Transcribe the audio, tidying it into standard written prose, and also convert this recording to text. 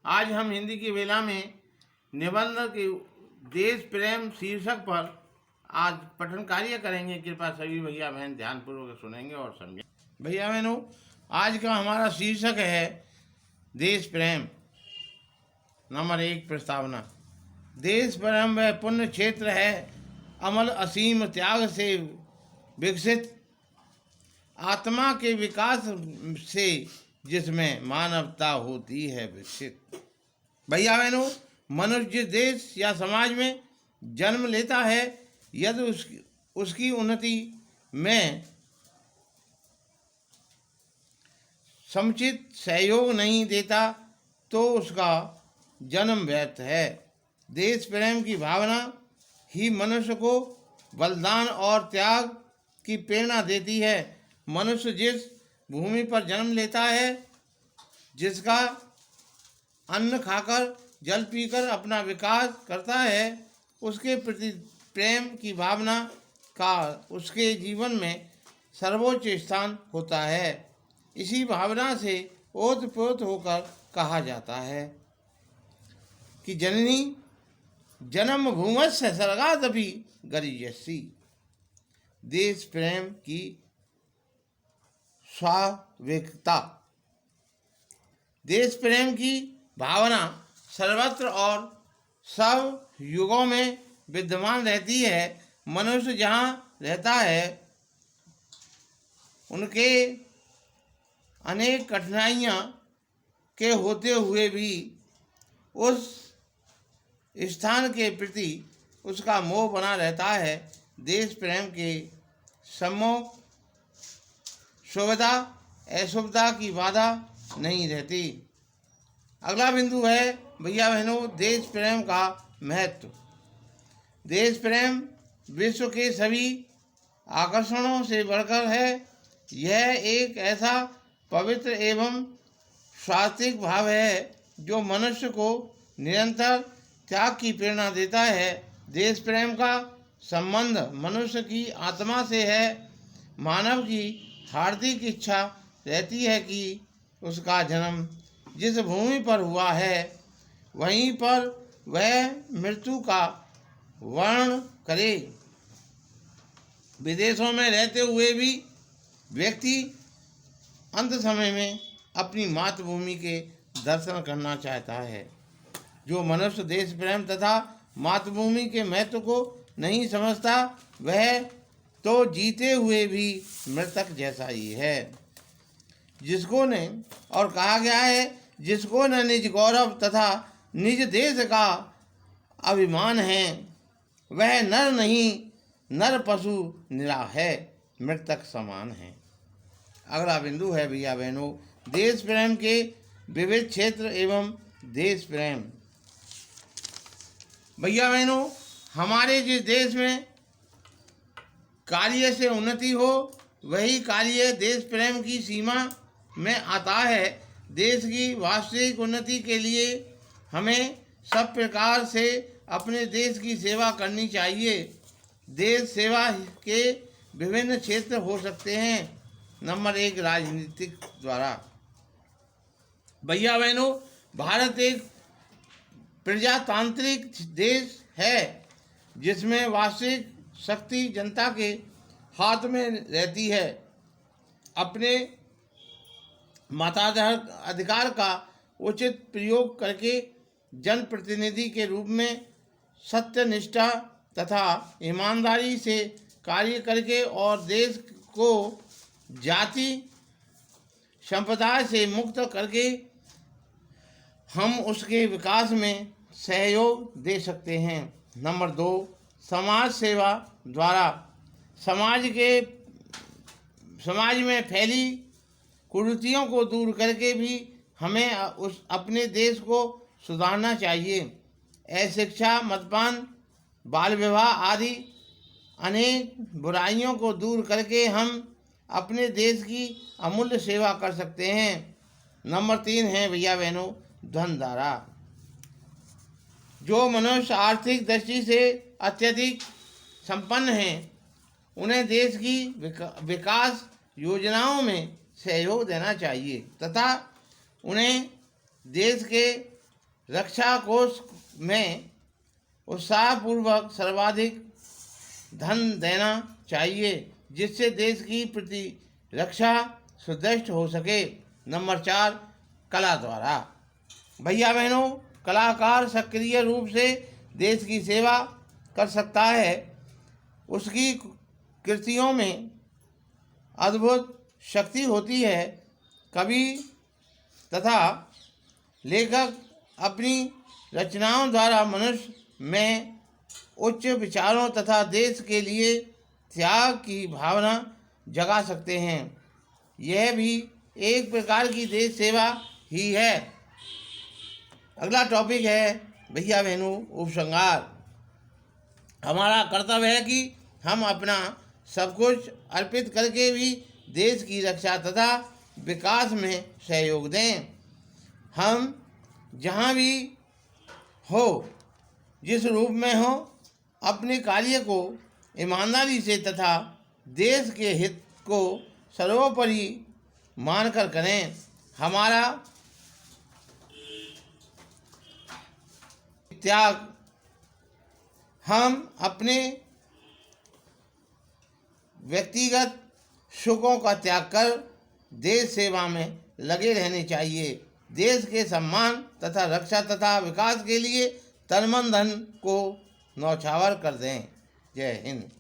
आज हम हिंदी की वेला में निबंध के देश प्रेम शीर्षक पर आज पठन कार्य करेंगे। कृपया सभी भैया बहन ध्यानपूर्वक सुनेंगे और समझेंगे। भैया बहनों, आज का हमारा शीर्षक है देश प्रेम। नंबर 1 प्रस्तावना। देश प्रेम वह पुण्य क्षेत्र है, अमल असीम त्याग से विकसित, आत्मा के विकास से जिसमें मानवता होती है विकसित। भैया बहनों, मनुष्य जिस देश या समाज में जन्म लेता है, यदि उसकी उन्नति में समुचित सहयोग नहीं देता तो उसका जन्म व्यर्थ है। देश प्रेम की भावना ही मनुष्य को बलिदान और त्याग की प्रेरणा देती है। मनुष्य जिस भूमि पर जन्म लेता है, जिसका अन्न खाकर जल पीकर अपना विकास करता है, उसके प्रति प्रेम की भावना का उसके जीवन में सर्वोच्च स्थान होता है। इसी भावना से ओतप्रोत होकर कहा जाता है कि जननी जन्म भूमस्य सर्गादपि गरिष्यसि। देश प्रेम की स्वाभाविकता। देश प्रेम की भावना सर्वत्र और सब युगों में विद्यमान रहती है। मनुष्य जहाँ रहता है, उनके अनेक कठिनाइयाँ के होते हुए भी उस स्थान के प्रति उसका मोह बना रहता है। देश प्रेम के सम्मुख सुविधा असुविधा की बाधा नहीं रहती। अगला बिंदु है भैया बहनों, देश प्रेम का महत्व। देश प्रेम विश्व के सभी आकर्षणों से बढ़कर है। यह एक ऐसा पवित्र एवं सात्विक भाव है जो मनुष्य को निरंतर त्याग की प्रेरणा देता है। देश प्रेम का संबंध मनुष्य की आत्मा से है। मानव की हार्दिक इच्छा रहती है कि उसका जन्म जिस भूमि पर हुआ है, वहीं पर वह मृत्यु का वर्ण करे। विदेशों में रहते हुए भी व्यक्ति अंत समय में अपनी मातृभूमि के दर्शन करना चाहता है। जो मनुष्य देश प्रेम तथा मातृभूमि के महत्व को नहीं समझता, वह तो जीते हुए भी मृतक जैसा ही है। जिसको ने और कहा गया है, जिसको न निज गौरव तथा निज देश का अभिमान है, वह नर नहीं नर पशु निरा है, मृतक समान है। अगला बिंदु है भैया बहनों, देश प्रेम के विविध क्षेत्र एवं देश प्रेम। भैया बहनों, हमारे जिस देश में कार्य से उन्नति हो, वही कार्य देश प्रेम की सीमा में आता है। देश की वास्तविक उन्नति के लिए हमें सब प्रकार से अपने देश की सेवा करनी चाहिए। देश सेवा के विभिन्न क्षेत्र हो सकते हैं। नंबर 1 राजनीतिक द्वारा। भैया बहनों, भारत एक प्रजातांत्रिक देश है जिसमें वास्तविक शक्ति जनता के हाथ में रहती है। अपने मताधिकार का उचित प्रयोग करके जनप्रतिनिधि के रूप में सत्यनिष्ठा तथा ईमानदारी से कार्य करके और देश को जाति संप्रदाय से मुक्त करके हम उसके विकास में सहयोग दे सकते हैं। नंबर 2 समाज सेवा द्वारा। समाज में फैली कुरीतियों को दूर करके भी हमें अपने देश को सुधारना चाहिए। अशिक्षा, मद्यपान, बाल विवाह आदि अनेक बुराइयों को दूर करके हम अपने देश की अमूल्य सेवा कर सकते हैं। नंबर 3 है भैया बहनों, धनधारा। जो मनुष्य आर्थिक दृष्टि से अत्यधिक संपन्न हैं, उन्हें देश की विकास योजनाओं में सहयोग देना चाहिए तथा उन्हें देश के रक्षा कोष में उत्साहपूर्वक सर्वाधिक धन देना चाहिए, जिससे देश की प्रतिरक्षा सुदृढ़ हो सके। नंबर 4, कला द्वारा। भैया बहनों, कलाकार सक्रिय रूप से देश की सेवा कर सकता है। उसकी कृतियों में अद्भुत शक्ति होती है। कवि तथा लेखक अपनी रचनाओं द्वारा मनुष्य में उच्च विचारों तथा देश के लिए त्याग की भावना जगा सकते हैं। यह भी एक प्रकार की देश सेवा ही है। अगला टॉपिक है भैया बहनों उपसंहार। हमारा कर्तव्य है कि हम अपना सब कुछ अर्पित करके भी देश की रक्षा तथा विकास में सहयोग दें। हम जहाँ भी हो, जिस रूप में हो, अपने कार्य को ईमानदारी से तथा देश के हित को सर्वोपरि मानकर करें। हमारा त्याग, हम अपने व्यक्तिगत सुखों का त्याग कर देश सेवा में लगे रहने चाहिए। देश के सम्मान तथा रक्षा तथा विकास के लिए तन मन धन को न्यौछावर कर दें। जय हिंद।